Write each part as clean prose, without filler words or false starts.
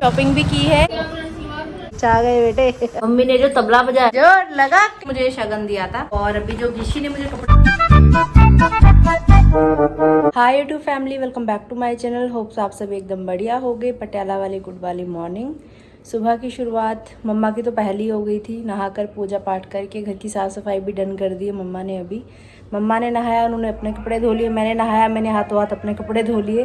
Shopping भी की है। आ गए बेटे। मम्मी ने जो तबला बजाया जो लगा मुझे शगन दिया था। और अभी जो गिशी ने मुझे कपड़े। Hi YouTube family, welcome back to my channel. Hopes आप सब एकदम बढ़िया हो गए। पटियाला वाली गुड वाली मॉर्निंग। सुबह की शुरुआत मम्मा की तो पहली हो गई थी। नहाकर पूजा पाठ करके घर की साफ सफाई भी डन कर दी है मम्मा ने। अभी मम्मा ने नहाया, उन्होंने अपने कपड़े धो लिए। मैंने नहाया, मैंने हाथों हाथ अपने कपड़े धो लिए।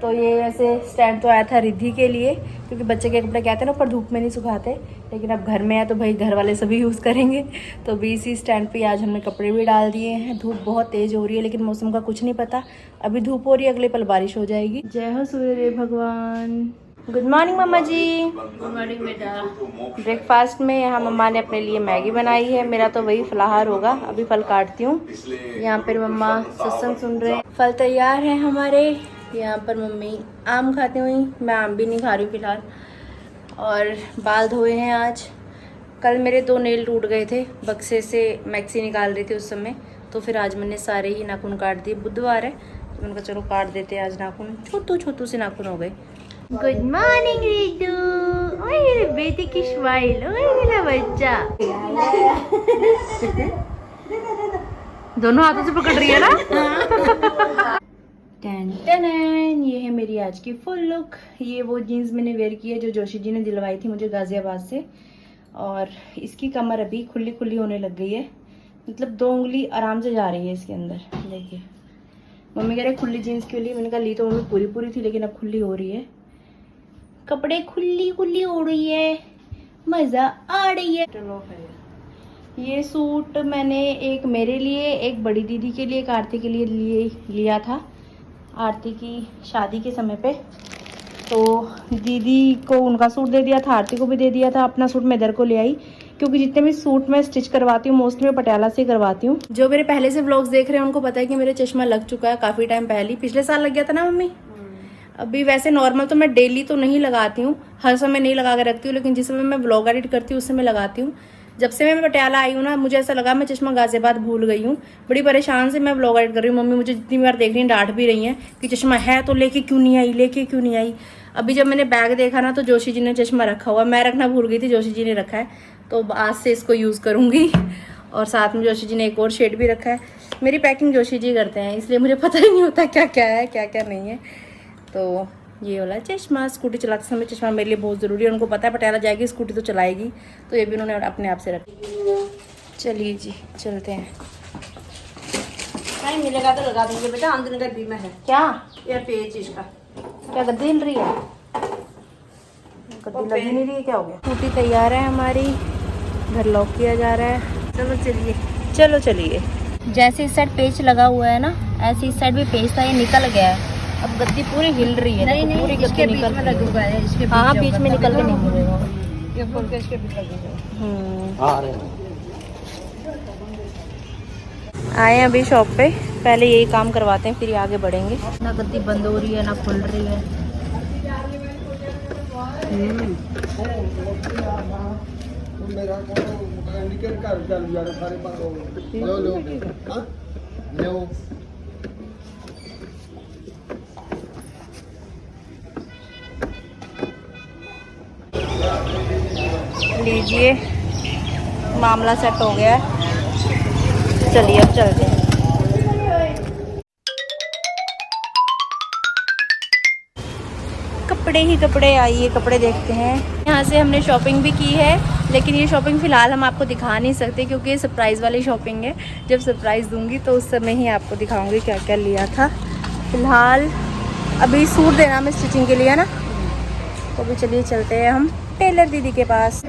तो ये ऐसे स्टैंड तो आया था रिद्धि के लिए, क्योंकि बच्चे के कपड़े कहते हैं ना ऊपर धूप में नहीं सुखाते, लेकिन अब घर में है तो भाई घर वाले सभी यूज़ करेंगे। तो भी इसी स्टैंड पे आज हमने कपड़े भी डाल दिए हैं। धूप बहुत तेज़ हो रही है, लेकिन मौसम का कुछ नहीं पता। अभी धूप हो रही है, अगले पल बारिश हो जाएगी। जय हो सूर्य भगवान। गुड मॉर्निंग मम्मा जी। गुड मॉर्निंग बेटा। ब्रेकफास्ट में यहाँ मम्मा ने अपने लिए मैगी बनाई है। मेरा तो वही फलाहार होगा। अभी फल काटती हूँ। यहाँ पर मम्मा सत्संग सुन रहे हैं। फल तैयार हैं हमारे। यहाँ पर मम्मी आम खाती हुई, मैं आम भी नहीं खा रही हूँ फिलहाल। और बाल धोए हैं आज। कल मेरे 2 नेल टूट गए थे, बक्से से मैक्सी निकाल रही थी उस समय। तो फिर आज मैंने सारे ही नाखून काट दिए। बुधवार है तो मैंने कहा चलो काट देते हैं आज नाखून। छोटू छोटू से नाखून हो गए। Good morning Ritu. ओए मेरे बेटे की स्माइल। ओए मेरा बच्चा। दोनों हाथों से पकड़ रही है ना। Ten ten. ये है मेरी आज की फुल लुक। ये वो जीन्स मैंने वेयर की है जो जोशी जी ने दिलवाई थी मुझे गाजियाबाद से। और इसकी कमर अभी खुली खुली होने लग गई है, मतलब 2 उंगली आराम से जा रही है इसके अंदर। देखिए मम्मी कह रहे खुली जीन्स के लिए, मैंने कहा ली तो मम्मी पूरी पूरी थी, लेकिन अब खुली हो रही है। कपड़े खुली खुली हो रही है, मजा आ रही है। चलो ये सूट मैंने एक मेरे लिए, एक बड़ी दीदी के लिए, एक आरती के लिए लिया था आरती की शादी के समय पे। तो दीदी को उनका सूट दे दिया था, आरती को भी दे दिया था। अपना सूट मैं इधर को ले आई, क्योंकि जितने भी सूट मैं स्टिच करवाती हूँ मोस्टली मैं पटियाला से करवाती हूँ। जो मेरे पहले से व्लॉग्स देख रहे हैं उनको पता है कि मेरा चश्मा लग चुका है काफ़ी टाइम पहले। पिछले साल लग गया था ना मम्मी। अभी वैसे नॉर्मल तो मैं डेली तो नहीं लगाती हूँ, हर समय नहीं लगा के रखती हूँ, लेकिन जिस समय मैं व्लॉग एडिट करती हूँ उस समय लगाती हूँ। जब से मैं पटियाला आई हूँ ना, मुझे ऐसा लगा मैं चश्मा गाजियाबाद भूल गई हूँ। बड़ी परेशान से मैं व्लॉग एडिट कर रही हूँ। मम्मी मुझे जितनी बार देख रही हैं डांट भी रही हैं कि चश्मा है तो लेके क्यों नहीं आई, लेके क्यों नहीं आई। अभी जब मैंने बैग देखा ना तो जोशी जी ने चश्मा रखा हुआ, मैं रखना भूल गई थी, जोशी जी ने रखा है। तो आज से इसको यूज़ करूँगी। और साथ में जोशी जी ने एक और शेड भी रखा है। मेरी पैकिंग जोशी जी करते हैं, इसलिए मुझे पता ही नहीं होता क्या क्या है क्या क्या नहीं है। तो ये वाला चश्मा, स्कूटी चलाते समय चश्मा मेरे लिए बहुत ज़रूरी है। उनको पता है पटियाला जाएगी स्कूटी तो चलाएगी, तो ये भी उन्होंने अपने आप से रखी। चलिए जी चलते हैं। टाइम मिलेगा तो लगा देंगे बेटा। अंदर गद्दी में है क्या ये पेज इसका। क्या गद्दी हिल रही है? गद्दी लगी नहीं रही है, क्या हो गया? स्कूटी तैयार है हमारी, घर लॉक किया जा रहा है। चलो चलिए। चलो चलिए। जैसे इस साइड पेच लगा हुआ है ना, ऐसे इस साइड भी पेच था, ये निकल गया है। अब गद्दी पूरी हिल रही है। नहीं पूरी नहीं, इसके गद्दी बीच निकल में रही है। लगूगा है, इसके हाँ बीच में निकल के नहीं मुड़ेगा। ये खोल के इसके बीच लगूगा। आए हैं अभी शॉप पे, पहले यही काम करवाते हैं फिर आगे बढ़ेंगे। ना गद्दी बंद हो रही है ना खुल रही है। लीजिए मामला सेट हो गया है। चलिए अब चलते हैं। कपड़े ही कपड़े, आइए कपड़े देखते हैं। यहाँ से हमने शॉपिंग भी की है, लेकिन ये शॉपिंग फ़िलहाल हम आपको दिखा नहीं सकते क्योंकि ये सरप्राइज़ वाली शॉपिंग है। जब सरप्राइज़ दूंगी तो उस समय ही आपको दिखाऊंगी क्या क्या लिया था। फ़िलहाल अभी सूट देना हमें स्टिचिंग के लिए है ना, तो अभी चलिए चलते हैं हम टेलर दीदी के पास।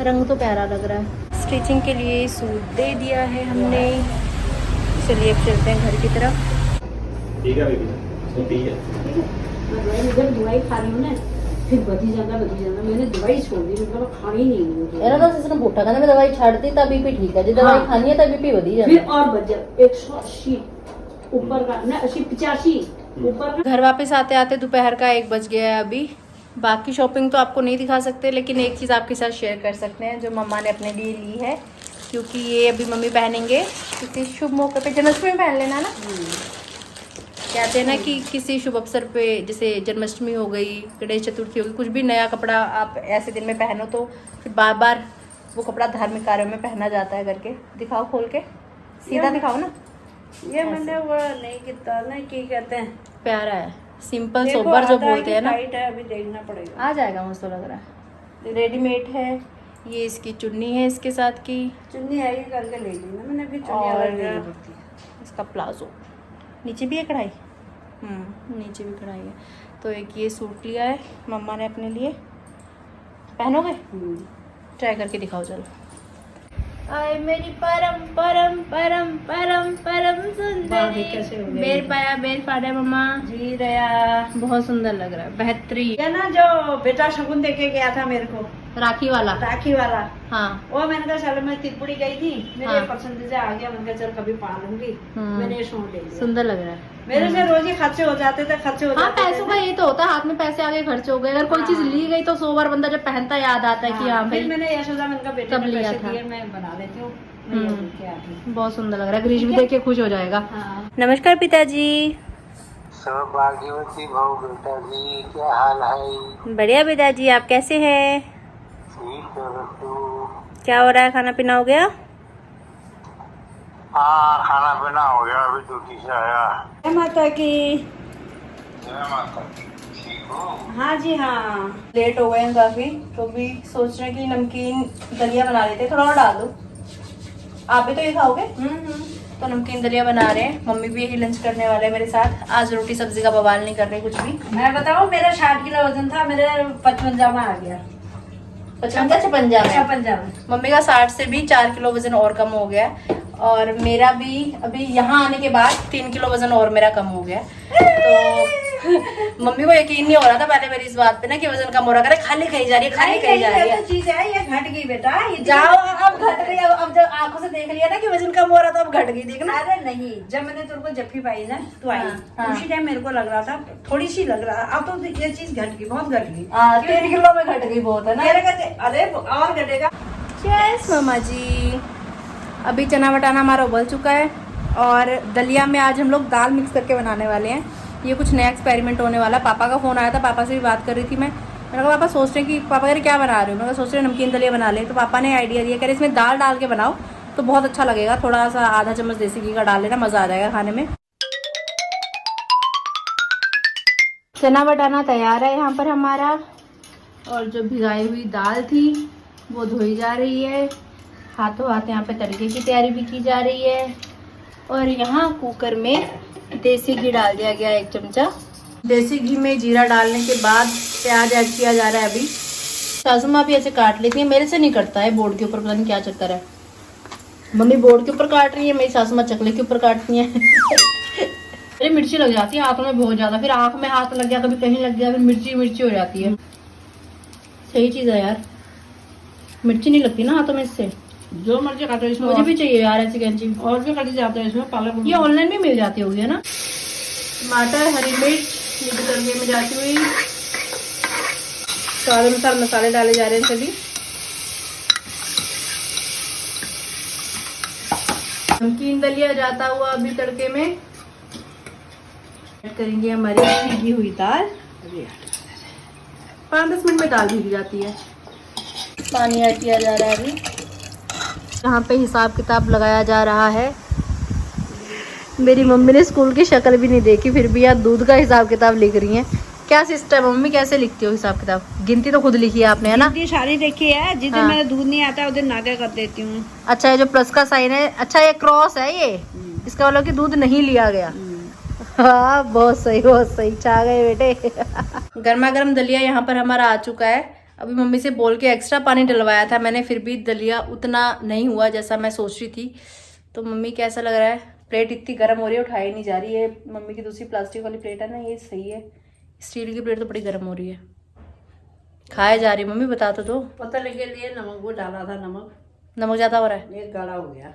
रंग तो प्यारा लग रहा है। स्टिचिंग के लिए सूट दे दिया है हमने। चलिए अब चलते हैं घर की तरफ। ठीक है बेबी, ठीक है। जब दवाई खा रही हूँ ना फिर बधी जाना मैंने दवाई छोड़ दी, मतलब खानी नहीं मुझे। यार तो इसने बोटा कहना मैं दवाई छाड़ती तब बीपी ठीक है, जो दवाई खानी है तब बीपी वधी जाती है। फिर और बच 180 ऊपर का ना 85 ऊपर का। घर वापस आते आते दोपहर का 1 बज गया है अभी। बाकी शॉपिंग तो आपको नहीं दिखा सकते, लेकिन एक चीज़ आपके साथ शेयर कर सकते हैं जो मम्मा ने अपने लिए ली है। क्योंकि ये अभी मम्मी पहनेंगे किसी शुभ मौके पे। जन्माष्टमी में पहन लेना ना, कहते हैं ना कि किसी शुभ अवसर पे, जैसे जन्माष्टमी हो गई, गणेश चतुर्थी हो गई, कुछ भी नया कपड़ा आप ऐसे दिन में पहनो तो फिर बार बार वो कपड़ा धार्मिक कार्यों में पहना जाता है करके। दिखाओ खोल के, सीधा दिखाओ ना। ये मैंने वो नहीं किया ना, की कहते हैं, प्यारा है, सिंपल देखो, सोबर जो आता है बोलते कि हैं ना। टाइट है, अभी देखना पड़ेगा। आ जाएगा मुझे तो लग रहा है। रेडीमेड है ये, इसकी चुन्नी है इसके साथ की, चुन्नी है ये करके ले ली ना मैंने, अभी चुन्नी और अलग लेनी पड़ती है। इसका प्लाजो, नीचे भी है कढ़ाई, नीचे भी कढ़ाई है। तो एक ये सूट लिया है मम्मा ने अपने लिए, पहनोगे? ट्राई करके दिखाओ चलो। आए मेरी परम परम परम परम परम बाकी कैसे हो सुंदरी, गई? बेर पाया बेर फाड़ा मम्मा, जी रया। बहुत सुंदर लग रहा है, बेहतरीन। ये ना जो बेटा शगुन देके गया था मेरे को, राखी वाला, राखी वाला, हाँ। वो मैंने कहा चलो, मैं त्रिपुरी गई थी, मेरे हाँ। पसंद से आ गया, मैंने कहा चल कभी पा लूंगी। मैंने ये सूट ले लिया। सुंदर लग रहा है। मेरे से रोज ही खर्चे हो जाते थे, खर्चे हो हाँ, जाते पैसों का ये तो होता है, हाथ में पैसे आगे खर्च हो गए। अगर कोई चीज ली गई तो 100 बार बंदा जब पहनता याद आता है कि हाँ फिर भाई मैंने ये सोचा, मैंने कहा बेटे तब ने लिया पैसे था। दिए, मैं बना लेती हूँ, मैं ये लेके आती हूँ। बहुत सुंदर लग रहा है, ग्रीश भी देख के खुश हो जाएगा। हाँ। नमस्कार पिताजी। सौभाग्यवती भाव बेटा जी, क्या हाल है? बढ़िया पिताजी, आप कैसे हैं? ठीक है बच्चों। क्या हो रहा है, खाना पीना हो गया? हाँ, खाना पीना हो गया, अभी ड्यूटी से आया। जय माता की। जय माता दी। ठीक हो? हाँ जी हाँ। लेट हो गए हैं काफी, तो भी सोच रहे हैं कि नमकीन दलिया बना लेते हैं। थोड़ा और डाल दो, आप भी तो ये खाओगे। तो नमकीन दलिया बना रहे हैं, मम्मी भी यही लंच करने वाले हैं मेरे साथ। आज रोटी सब्जी का बवाल नहीं कर रहे कुछ भी। मैं बताऊँ, मेरा 60 किलो वजन था, मेरे 55 में आ गया। 55 में, 56 में। मम्मी का 60 से भी 4 किलो वजन और कम हो गया है। और मेरा भी अभी यहाँ आने के बाद 3 किलो वजन और मेरा कम हो गया। तो मम्मी को यकीन नहीं हो रहा था पहले मेरी इस बात पे ना कि वजन कम हो रहा है। खाली खाई जा रही है, खाली खाई जा रही है। चीज है, ये घट गई बेटा, ये जाओ, अब घट रही है। अब जब आंखों से देख लिया ना कि वजन कम हो रहा था, अब घट गई, देखना। अरे नहीं, जब मैंने तेरे को जफ्फी पाई ना, तू आई, हाँ। उसी टाइम मेरे को लग रहा था थोड़ी सी लग रहा, अब तो ये चीज घट गई, बहुत घट गई। 3 किलो में घट गई बहुत है ना। मेरे का अरे और घटेगा। यस मामा जी। अभी चना बटाना हमारा उबल चुका है और दलिया में आज हम लोग दाल मिक्स करके बनाने वाले हैं। ये कुछ नया एक्सपेरिमेंट होने वाला। पापा का फ़ोन आया था, पापा से भी बात कर रही थी मैंने कहा पापा सोच रहे हैं कि पापा कह रहे क्या बना रहे हो। मैंने कहा सोच रहे नमकीन दलिया बना ले। तो पापा ने आइडिया दिया, कह रहे इसमें दाल डाल के बनाओ तो बहुत अच्छा लगेगा। थोड़ा सा आधा चम्मच देसी घी का डाल लेना, मज़ा आ जाएगा खाने में। चना बटाना तैयार है यहाँ पर हमारा, और जो भिगाई हुई दाल थी वो धोई जा रही है। हाथों हाथ यहाँ पे तड़के की तैयारी भी की जा रही है। और यहाँ कुकर में देसी घी डाल दिया गया 1 चमचा। देसी घी में जीरा डालने के बाद प्याज ऐड किया जा रहा है। अभी सासू माँ भी ऐसे काट लेती है, मेरे से नहीं कटता है बोर्ड के ऊपर, पता नहीं क्या चक्कर है। मम्मी बोर्ड के ऊपर काट रही है, मेरी सासू माँ चकले के ऊपर काटती है। अरे मिर्ची लग जाती है हाथों में बहुत ज्यादा, फिर आँख में हाथ लग गया, कभी कहीं लग गया, फिर मिर्ची मिर्ची हो जाती है। सही चीज़ है यार, मिर्ची नहीं लगती ना हाथों में इससे। जो मर्जी काटो इसमें, मुझे भी चाहिए यार ऐसी कैंची। और भी कटी जाते हैं इसमें, पालक। ये ऑनलाइन भी मिल जाती होगी है ना। टमाटर, हरी मिर्च मिक्स तड़के में जाती हुई, स्वाद अनुसार मसाले डाले जा रहे हैं सभी। नमकीन दलिया जाता हुआ अभी तड़के में ऐड करेंगे हमारी भीगी हुई दाल। 5-10 मिनट में दाल भीग जाती है। पानी ऐड किया जा रहा है अभी। यहाँ पे हिसाब किताब लगाया जा रहा है। मेरी मम्मी ने स्कूल की शक्ल भी नहीं देखी, फिर भी यार दूध का हिसाब किताब लिख रही हैं। क्या सिस्टम है मम्मी, कैसे लिखती हो हिसाब किताब? गिनती तो खुद लिखी है आपने है ना? गिनती सारी देखी है, जिस दिन हाँ। मेरा दूध नहीं आता उस दिन नागा कर देती हूँ। अच्छा, ये जो प्लस का साइन है, अच्छा ये क्रॉस है, ये इसका मतलब कि दूध नहीं लिया गया। हाँ बहुत सही, बहुत सही, चाह गए बेटे। गर्मा गर्म दलिया यहाँ पर हमारा आ चुका है। अभी मम्मी से बोल के एक्स्ट्रा पानी डलवाया था मैंने, फिर भी दलिया उतना नहीं हुआ जैसा मैं सोच रही थी। तो मम्मी कैसा लग रहा है? प्लेट इतनी गर्म हो रही है, उठाई नहीं जा रही है। मम्मी की दूसरी प्लास्टिक वाली प्लेट है ना, ये सही है। स्टील की प्लेट तो बड़ी गर्म हो रही है। खाए जा रही मम्मी, बता तो दो। पता लगे लिए नमक वो डाला था, नमक ज़्यादा हो रहा है? ये गाढ़ा हो गया।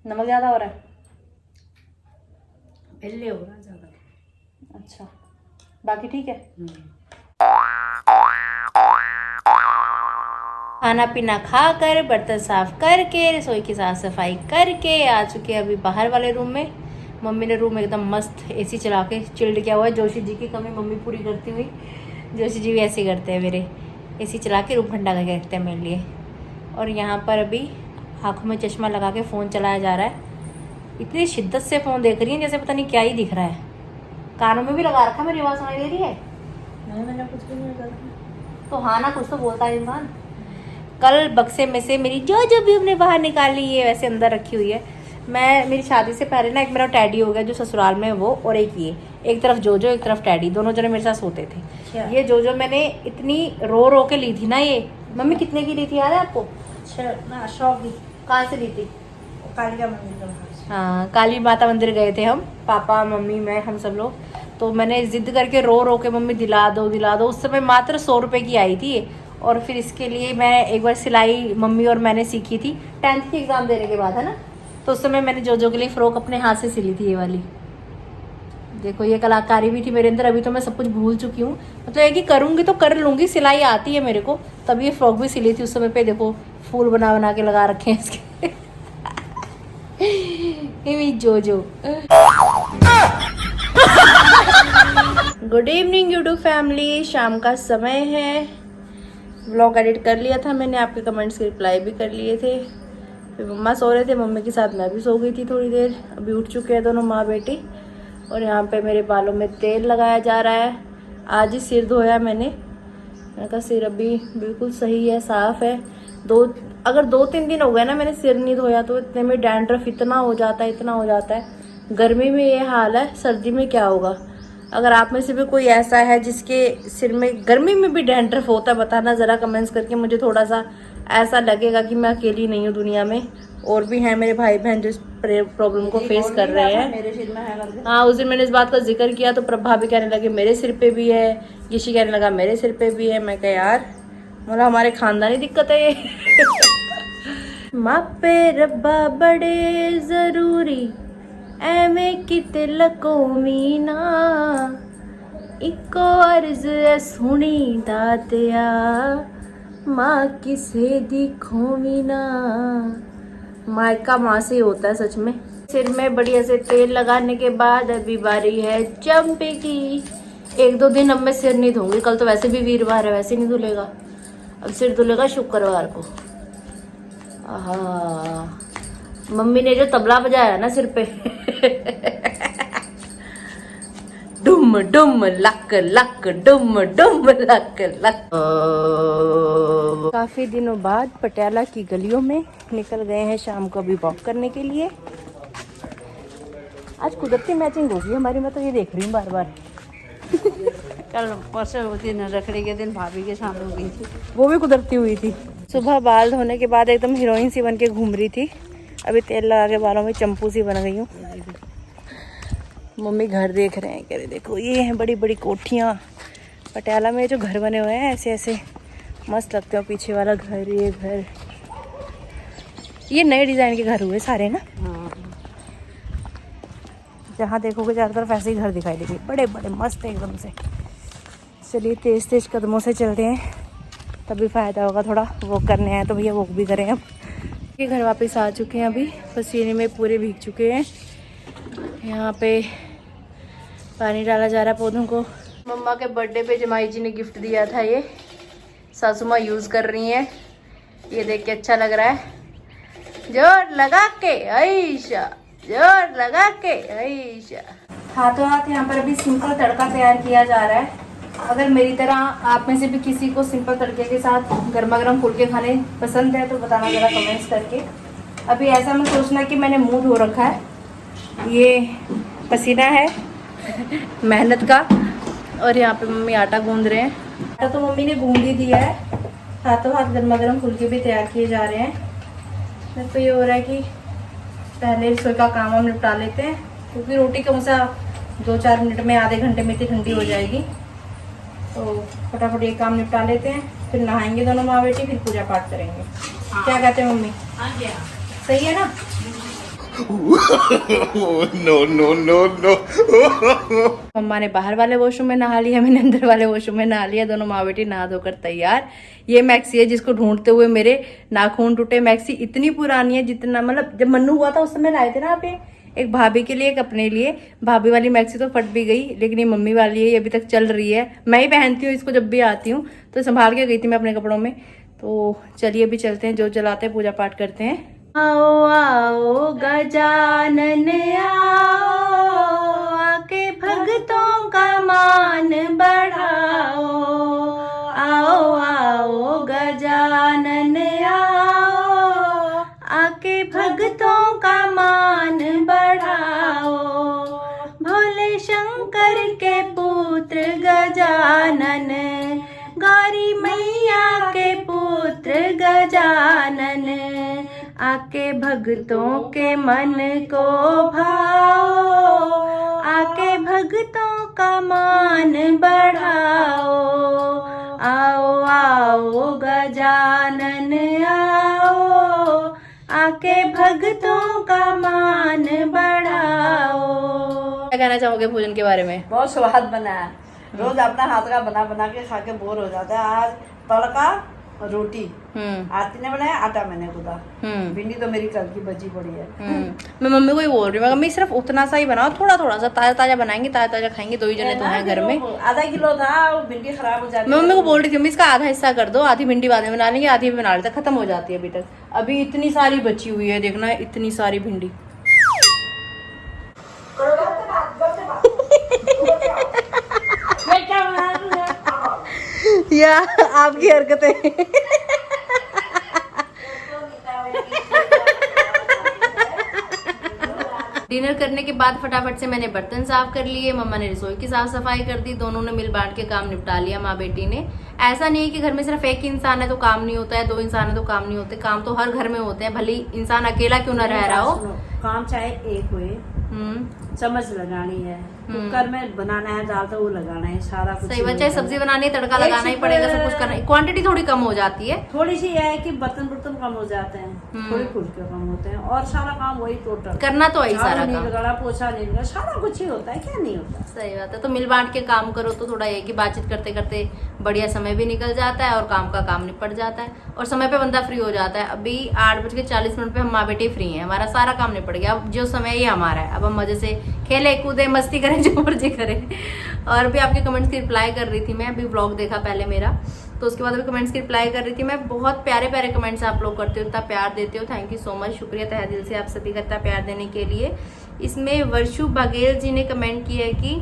नमक ज़्यादा हो रहा है? पहले हो रहा ज्यादा। अच्छा, बाकी ठीक है। खाना पीना खाकर, बर्तन साफ करके, रसोई की साफ सफाई करके आ चुके हैं अभी बाहर वाले रूम में। मम्मी ने रूम एकदम मस्त एसी चला के चिल्ड किया हुआ है। जोशी जी की कमी मम्मी पूरी करती हुई, जोशी जी भी ऐसे करते हैं मेरे, एसी चला के रूम ठंडा करके रखते हैं मेरे लिए। और यहाँ पर अभी आँखों में चश्मा लगा के फ़ोन चलाया जा रहा है। इतनी शिद्दत से फ़ोन देख रही है जैसे पता नहीं क्या ही दिख रहा है। कानों में भी लगा रखा, मेरी आवाज़ सुनाई दे रही है? मैंने कुछ भी नहीं लगा। तो हाँ ना, कुछ तो बोलता है इंसान। कल बक्से में से मेरी जो भी हमने बाहर निकाली है वैसे अंदर रखी हुई है। मेरी शादी से पहले ना एक मेरा टैडी हो गया जो ससुराल में, वो और एक ये, एक तरफ जोजो एक तरफ टैडी, दोनों जने मेरे साथ सोते थे। ये जोजो मैंने इतनी रो के ली थी ना। ये मम्मी कितने की ली थी याद है आपको? 100 की। कहाँ से ली थी? कालिका मंदिर। हाँ, काली माता मंदिर गए थे हम, पापा मम्मी मैं, हम सब लोग। तो मैंने जिद करके रो के मम्मी दिला दो दिला दो। उस समय मात्र 100 रुपये की आई थी। और फिर इसके लिए मैं एक बार सिलाई मम्मी और मैंने सीखी थी 10th की एग्ज़ाम देने के बाद, है ना। तो उस समय मैंने जोजो के लिए फ़्रॉक अपने हाथ से सिली थी, ये वाली। देखो ये कलाकारी भी थी मेरे अंदर। अभी तो मैं सब कुछ भूल चुकी हूँ, मतलब ये कि करूँगी तो कर लूँगी, सिलाई आती है मेरे को। तब ये फ्रॉक भी सिली थी उस समय पे। देखो फूल बना बना के लगा रखे हैं इसके। ये जोजो। गुड इवनिंग यूट्यूब फैमिली, शाम का समय है। व्लॉग एडिट कर लिया था मैंने, आपके कमेंट्स के रिप्लाई भी कर लिए थे। फिर मम्मा सो रहे थे, मम्मी के साथ मैं भी सो गई थी थोड़ी देर। अभी उठ चुके हैं दोनों माँ बेटी। और यहाँ पे मेरे बालों में तेल लगाया जा रहा है। आज ही सिर धोया मैंने, मेरा सिर अभी बिल्कुल सही है, साफ़ है। अगर 2-3 दिन हो गए ना मैंने सिर नहीं धोया तो इतने में डैंड्रफ इतना हो जाता है। गर्मी में ये हाल है, सर्दी में क्या होगा? अगर आप में से भी कोई ऐसा है जिसके सिर में गर्मी में भी डैंड्रफ होता है, बताना ज़रा कमेंट्स करके। मुझे थोड़ा सा ऐसा लगेगा कि मैं अकेली नहीं हूँ दुनिया में, और भी हैं मेरे भाई बहन जो इस प्रॉब्लम को फेस कर रहे हैं। मेरे सिर में है। हाँ, उस दिन मैंने इस बात का जिक्र किया तो प्रभा भी कहने लगे मेरे सिर पे भी है, यशी कहने लगा मेरे सिर पे भी है। मैं कहा यार, मतलब हमारे खानदानी दिक्कत है ये। मापे रब्बा बड़े ज़रूरी एवें किते लकोमी ना, इको अर्ज सुनी दातिया माँ किसे दिखोमी ना। मायका माँ से होता है सच में। सिर में बढ़िया से तेल लगाने के बाद अभी बारी है चंपे की। 1-2 दिन अब मैं सिर नहीं धोऊंगी, कल तो वैसे भी वीरवार है, वैसे नहीं धुलेगा। अब सिर धुलेगा शुक्रवार को। आहा, मम्मी ने जो तबला बजाया ना सिर पे, डुम डुम लक लक डुम डुम लक लक। काफी दिनों बाद पटियाला की गलियों में निकल गए हैं शाम को अभी वॉक करने के लिए। आज कुदरती मैचिंग होगी हमारी, मैं तो ये देख रही हूँ बार बार। कल परसों दिन रखड़ी के दिन भाभी के साथ हो गई थी, वो भी कुदरती हुई थी। सुबह बाल धोने के बाद एकदम हीरोइन सी बन के घूम रही थी। अभी तेल लगा के बालों में चंपू सी बन गई हूँ। मम्मी घर देख रहे हैं, कह रहे देखो ये हैं बड़ी बड़ी कोठियाँ। पटियाला में जो घर बने हुए हैं ऐसे ऐसे मस्त लगते हैं। पीछे वाला घर, ये घर, ये नए डिज़ाइन के घर हुए सारे ना। जहाँ देखोगे चारों तरफ ऐसे ही घर दिखाई देंगे, बड़े बड़े मस्त एकदम से। चलिए तेज़ तेज़ कदमों से चलते हैं, तभी फ़ायदा होगा। थोड़ा वॉक करने आए तो भैया वॉक भी करें। अब ये घर वापस आ चुके हैं, अभी पसीने में पूरे भीग चुके हैं। यहाँ पे पानी डाला जा रहा है पौधों को। मम्मा के बर्थडे पे जमाई जी ने गिफ्ट दिया था, ये सासू माँ यूज़ कर रही हैं। ये देख के अच्छा लग रहा है। जोर लगा के ऐशा, जोर लगा के ऐशा। हाथों हाथ यहाँ पर अभी सिंपल तड़का तैयार किया जा रहा है। अगर मेरी तरह आप में से भी किसी को सिंपल तड़के के साथ गर्मा गर्म फुलके खाने पसंद है तो बताना ज़रा कमेंट्स करके। अभी ऐसा मैं सोचना कि मैंने मुंह धो रखा है, ये पसीना है मेहनत का। और यहाँ पे मम्मी आटा गूंद रहे हैं। आटा तो मम्मी ने गूंद ही दिया है, हाथों हाथ गर्मा गर्म फुलके भी तैयार किए जा रहे हैं। तो ये हो रहा है कि पहले रसोई का काम हम निपटा लेते हैं, क्योंकि रोटी कम से 2-4 मिनट में, आधे घंटे में इतनी ठंडी हो जाएगी। तो फटाफट ये काम निपटा लेते हैं, फिर नहाएंगे दोनों माँ बेटी, फिर पूजा पाठ करेंगे। क्या कहते हैं मम्मी? हाँ जी, सही है ना? No. मम्मा ने बाहर वाले वॉशरूम में नहा लिया, मैंने अंदर वाले वॉशरूम में नहा लिया। दोनों माँ बेटी नहा धोकर तैयार। ये मैक्सी है जिसको ढूंढते हुए मेरे नाखून टूटे। मैक्सी इतनी पुरानी है जितना, मतलब जब मन्नू हुआ था उस समय लाए थे ना आप, एक भाभी के लिए एक अपने लिए। भाभी वाली मैक्सी तो फट भी गई, लेकिन ये मम्मी वाली है, ये अभी तक चल रही है। मैं ही पहनती हूँ इसको जब भी आती हूँ, तो संभाल के गई थी मैं अपने कपड़ों में। तो चलिए अभी चलते हैं, जोत जलाते हैं, पूजा पाठ करते हैं। आओ आओ गजानन आओ, आके भक्तों का मान बढ़ाओ। आओ आओ गजानन आओ, आके भक्तों का मान बढ़ाओ। भोले शंकर के पुत्र गजानन, गौरी मैया के पुत्र गजानन, आके भक्तों के मन को भाओ, आके भक्तों का मान बढ़ाओ। आओ आओ गजानन आओ, आके भक्तों का मान बढ़ाओ। क्या कहना चाहोगे भोजन के बारे में? बहुत स्वाद बना है। रोज अपना हाथ का बना बना के खा के बोर हो जाता है। आज तड़का रोटी आरती ने बनाया, आटा मैंने गूंदा। भिंडी तो मेरी कल की बची पड़ी है। मैं मम्मी को ही बोल रही हूँ, मम्मी सिर्फ उतना सा ही बनाओ, थोड़ा थोड़ा सा, ताजा ताजा बनाएंगे, ताजा ताजा खाएंगे। 2 ही जने तो हैं घर में। आधा किलो था, वो भिंडी खराब हो जाती है। मैं मम्मी को बोल रही थी मम्मी इसका आधा हिस्सा कर दो, आधी भिंडी बाद में बना लेंगे, आधी भी बना लेते, खत्म हो जाती है अभी तक। अभी इतनी सारी बची हुई है, देखना इतनी सारी भिंडी। या आपकी हरकतें। डिनर करने के बाद फटाफट से मैंने बर्तन साफ कर लिए, मम्मा ने रसोई की साफ सफाई कर दी। दोनों ने मिल बांट के काम निपटा लिया माँ बेटी ने। ऐसा नहीं है कि घर में सिर्फ एक इंसान है तो काम नहीं होता है, 2 इंसान है तो काम नहीं होते। काम तो हर घर में होते हैं, भले इंसान अकेला क्यों ना रह रहा हो। काम चाहे एक हुए, चम्मच लगानी है, कुकर में बनाना है, दाल तो वो लगाना है, सारा कुछ सही बात। चाहे सब्जी बनानी है, तड़का लगाना ही पड़ेगा, सब कुछ करना है। क्वांटिटी थोड़ी कम हो जाती है। थोड़ी सी है कि बर्तन कम हो जाते हैं, थोड़ी फुल्के कम होते हैं, और सारा काम वही टोटल करना तो वही सारा काम। लगाना, पोछा नहीं लगाना, सारा कुछ ही होता है, क्या नहीं होता। सही बात है। तो मिल बांट के काम करो तो थोड़ा ये कि बातचीत करते करते बढ़िया समय भी निकल जाता है और काम का काम निपट जाता है और समय पे बंदा फ्री हो जाता है। अभी 8:40 पे हम माँ बेटी फ्री हैं, हमारा सारा काम निपट गया। अब जो समय ये हमारा है, अब हम मजे से खेले कूदे मस्ती करें, जो मर्जी करें। और भी आपके कमेंट्स की रिप्लाई कर रही थी मैं, अभी व्लॉग देखा पहले मेरा, तो उसके बाद अभी कमेंट्स की रिप्लाई कर रही थी मैं। बहुत प्यारे प्यारे कमेंट्स आप लोग करते हो, इतना प्यार देते हो, थैंक यू सो मच। शुक्रिया तहे दिल से आप सभी का इतना प्यार देने के लिए। इसमें वर्षु बघेल जी ने कमेंट किया है कि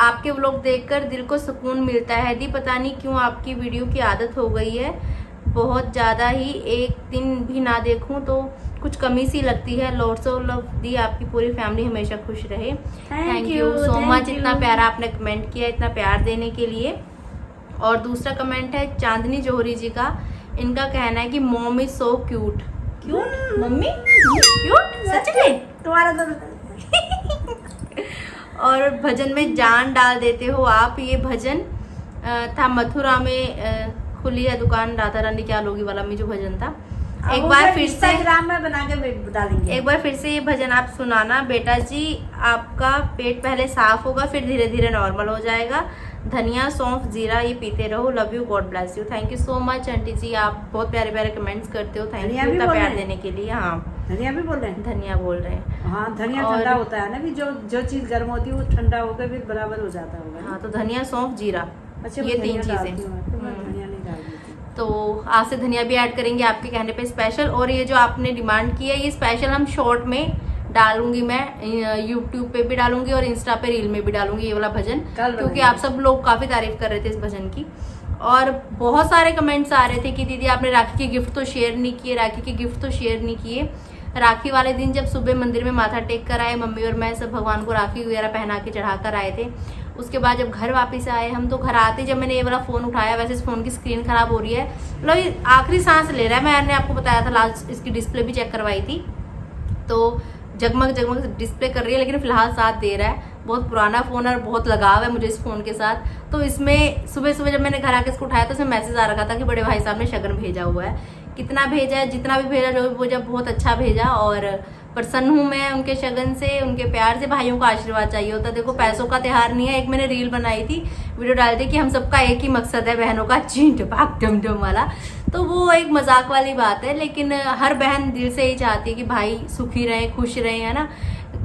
आपके व्लॉग देखकर दिल को सुकून मिलता है दी, पता नहीं क्यों आपकी वीडियो की आदत हो गई है बहुत ज़्यादा ही, एक दिन भी ना देखूं तो कुछ कमी सी लगती है। लॉट्स ऑफ लव दी, आपकी पूरी फैमिली हमेशा खुश रहे। थैंक यू सो मच, इतना प्यारा आपने कमेंट किया, इतना प्यार देने के लिए। और दूसरा कमेंट है चांदनी जौहरी जी का, इनका कहना है कि mom is so cute. Cute मम्मी, क्यूट सच में तुम्हारा तो और भजन में जान डाल देते हो आप। ये भजन था मथुरा में खुली है दुकान राधा रानी क्या लोगी वाला में जो भजन था। एक बार फिर से इंस्टाग्राम में बना के डालेंगे। एक बार फिर से ये भजन आप सुनाना बेटा जी, आपका पेट पहले साफ होगा फिर धीरे धीरे नॉर्मल हो जाएगा। धनिया सौंफ जीरा ये पीते रहो, love you, God bless you. Thank you so much aunty ji, आप बहुत प्यारे प्यारे कमेंट्स करते हो, थैंक यू इतना प्यार देने के लिए। हाँ धनिया भी बोल रहे हैं, धनिया बोल रहे हैं। हाँ धनिया ठंडा होता है ना, भी जो चीज गर्म होती है वो ठंडा होकर फिर बराबर हो जाता होगा। हाँ तो धनिया सौंफ जीरा, अच्छा ये 3 चीजें। धनिया नहीं डालती। तो आज से धनिया भी ऐड करेंगे आपके कहने पे स्पेशल। और ये जो आपने डिमांड की है ये स्पेशल हम शॉर्ट में डालूंगी, मैं यूट्यूब पे भी डालूंगी और इंस्टा पे रील में भी डालूंगी ये वाला भजन, क्योंकि आप सब लोग काफी तारीफ कर रहे थे इस भजन की। और बहुत सारे कमेंट्स आ रहे थे कि दीदी आपने राखी के गिफ्ट तो शेयर नहीं किए, राखी के गिफ्ट तो शेयर नहीं किए। राखी वाले दिन जब सुबह मंदिर में माथा टेक कर आए, मम्मी और मैं सब भगवान को राखी वगैरह पहना के चढ़ा कर आए थे। उसके बाद जब घर वापस आए हम, तो घर आते जब मैंने ये वाला फ़ोन उठाया, वैसे इस फ़ोन की स्क्रीन खराब हो रही है, मतलब आखिरी सांस ले रहा है। मैंने आपको बताया था लास्ट, इसकी डिस्प्ले भी चेक करवाई थी, तो जगमग जगमग डिस्प्ले कर रही है, लेकिन फिलहाल साथ दे रहा है। बहुत पुराना फ़ोन है और बहुत लगाव है मुझे इस फ़ोन के साथ। तो इसमें सुबह सुबह जब मैंने घर आके इसको उठाया तो इसमें मैसेज आ रखा था कि बड़े भाई साहब ने शगन भेजा हुआ है। कितना भेजा है, जितना भी भेजा, जो भी भेजा बहुत अच्छा भेजा। और प्रसन्न हूँ मैं उनके शगन से, उनके प्यार से। भाइयों का आशीर्वाद चाहिए होता है। देखो पैसों का त्योहार नहीं है। एक मैंने रील बनाई थी, वीडियो डाली थी कि हम सबका एक ही मकसद है, बहनों का चींट भाग डम डम वाला। तो वो एक मजाक वाली बात है, लेकिन हर बहन दिल से ही चाहती है कि भाई सुखी रहे, खुश रहे, है ना।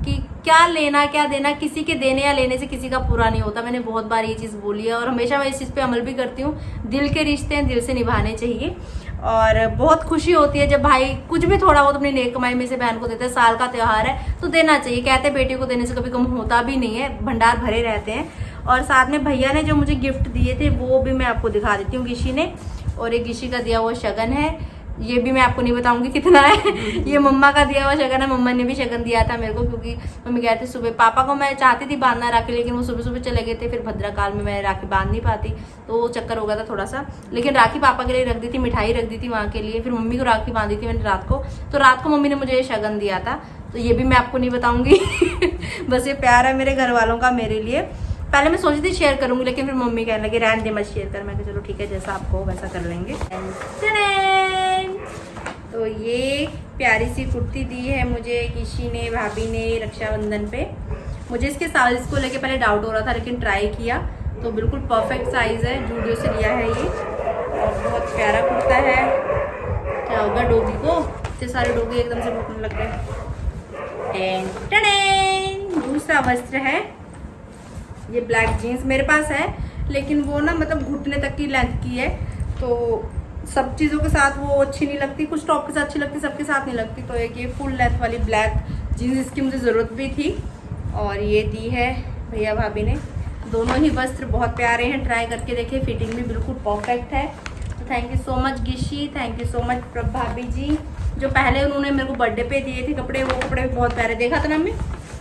कि क्या लेना क्या देना, किसी के देने या लेने से किसी का पूरा नहीं होता। मैंने बहुत बार ये चीज़ बोली है और हमेशा मैं इस चीज़ पे अमल भी करती हूँ। दिल के रिश्ते हैं, दिल से निभाने चाहिए। और बहुत खुशी होती है जब भाई कुछ भी थोड़ा बहुत अपनी नेक कमाई में से बहन को देता है। साल का त्योहार है तो देना चाहिए। कहते हैं बेटी को देने से कभी कम होता भी नहीं है, भंडार भरे रहते हैं। और साथ में भैया ने जो मुझे गिफ्ट दिए थे वो भी मैं आपको दिखा देती हूँ, गिशी ने। और एक गिशी का दिया हुआ शगन है, ये भी मैं आपको नहीं बताऊंगी कितना है। ये मम्मा का दिया हुआ शगन है। मम्मा ने भी शगन दिया था मेरे को, क्योंकि मम्मी कहते सुबह, पापा को मैं चाहती थी बांधना राखी, लेकिन वो सुबह सुबह चले गए थे। फिर भद्रकाल में मैं राखी बांध नहीं पाती, तो वो चक्कर हो गया था थोड़ा सा। लेकिन राखी पापा के लिए रख दी थी, मिठाई रख दी थी वहाँ के लिए। फिर मम्मी को राखी बांधी थी मैंने रात को, तो रात को मम्मी ने मुझे ये शगन दिया था। तो ये भी मैं आपको नहीं बताऊंगी। बस ये प्यार है मेरे घर वालों का मेरे लिए। पहले मैं सोची थी शेयर करूंगी, लेकिन फिर मम्मी कहने लगी रहने दे मत शेयर कर। मैं कहा चलो ठीक है, जैसा आपको वैसा कर लेंगे। तो ये प्यारी सी कुर्ती दी है मुझे किसी ने, भाभी ने, रक्षाबंधन पे। मुझे इसके साइज को लेके पहले डाउट हो रहा था, लेकिन ट्राई किया तो बिल्कुल परफेक्ट साइज है। जूडियो से लिया है ये और बहुत प्यारा कुर्ता है। क्या होगा डोगी को, इतने सारे डोगी एकदम से भूखने लग गए। दूसरा वस्त्र है ये ब्लैक जीन्स, मेरे पास है लेकिन वो ना मतलब घुटने तक की लेंथ की है, तो सब चीज़ों के साथ वो अच्छी नहीं लगती। कुछ टॉप के साथ अच्छी लगती, सबके साथ नहीं लगती। तो एक ये फुल लेंथ वाली ब्लैक जीन्स, इसकी मुझे ज़रूरत भी थी और ये दी है भैया भाभी ने। दोनों ही वस्त्र बहुत प्यारे हैं, ट्राई करके देखिए, फिटिंग भी बिल्कुल परफेक्ट है। तो thank you so much Gishi, thank you so much Prabh भाभी जी। जो पहले उन्होंने मेरे को बर्थडे पे दिए थे कपड़े, वो कपड़े भी बहुत प्यारे। देखा था ना मैं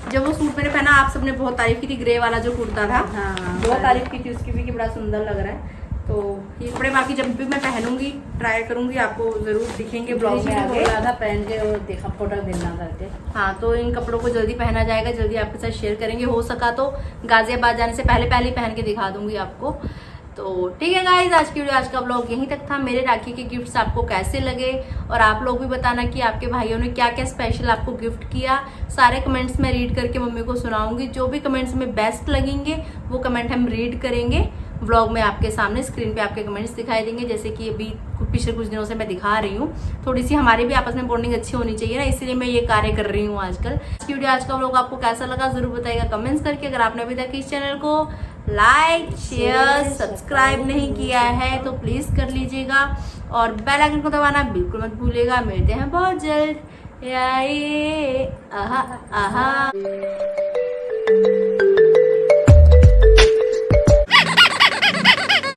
जब वो सूट मैंने पहना, आप सबने बहुत तारीफ की थी। ग्रे वाला जो कुर्ता था, हाँ, बहुत तारीफ की थी उसकी भी कि बड़ा सुंदर लग रहा है। तो ये कपड़े बाकी जब भी मैं पहनूंगी, ट्राई करूंगी, आपको जरूर दिखेंगे ब्लॉग में आगे। था पहन के और देखा फोटो देना करके। हाँ, तो इन कपड़ों को जल्दी पहना जाएगा, जल्दी आपके साथ शेयर करेंगे। हो सका तो गाजियाबाद जाने से पहले पहले पहन के दिखा दूंगी आपको। तो ठीक है गाइज, आज की वीडियो, आज का ब्लॉग यहीं तक था। मेरे राखी के गिफ्ट्स आपको कैसे लगे और आप लोग भी बताना कि आपके भाइयों ने क्या क्या स्पेशल आपको गिफ्ट किया। सारे कमेंट्स मैं रीड करके मम्मी को सुनाऊंगी। जो भी कमेंट्स में बेस्ट लगेंगे वो कमेंट हम रीड करेंगे व्लॉग में। आपके सामने स्क्रीन पे आपके कमेंट्स दिखाई देंगे, जैसे कि अभी पिछले कुछ दिनों से मैं दिखा रही हूँ। थोड़ी सी हमारी भी आपस में बॉन्डिंग अच्छी होनी चाहिए ना, इसलिए मैं ये कार्य कर रही हूँ आजकल। आज की वीडियो, आज का व्लॉग आपको कैसा लगा जरूर बताइएगा कमेंट्स करके। अगर आपने अभी तक इस चैनल को लाइक, शेयर, सब्सक्राइब नहीं किया है तो प्लीज कर लीजिएगा और बेल आइकन को दबाना बिल्कुल मत भूलिएगा। मिलते हैं बहुत जल्द। आहा आहा।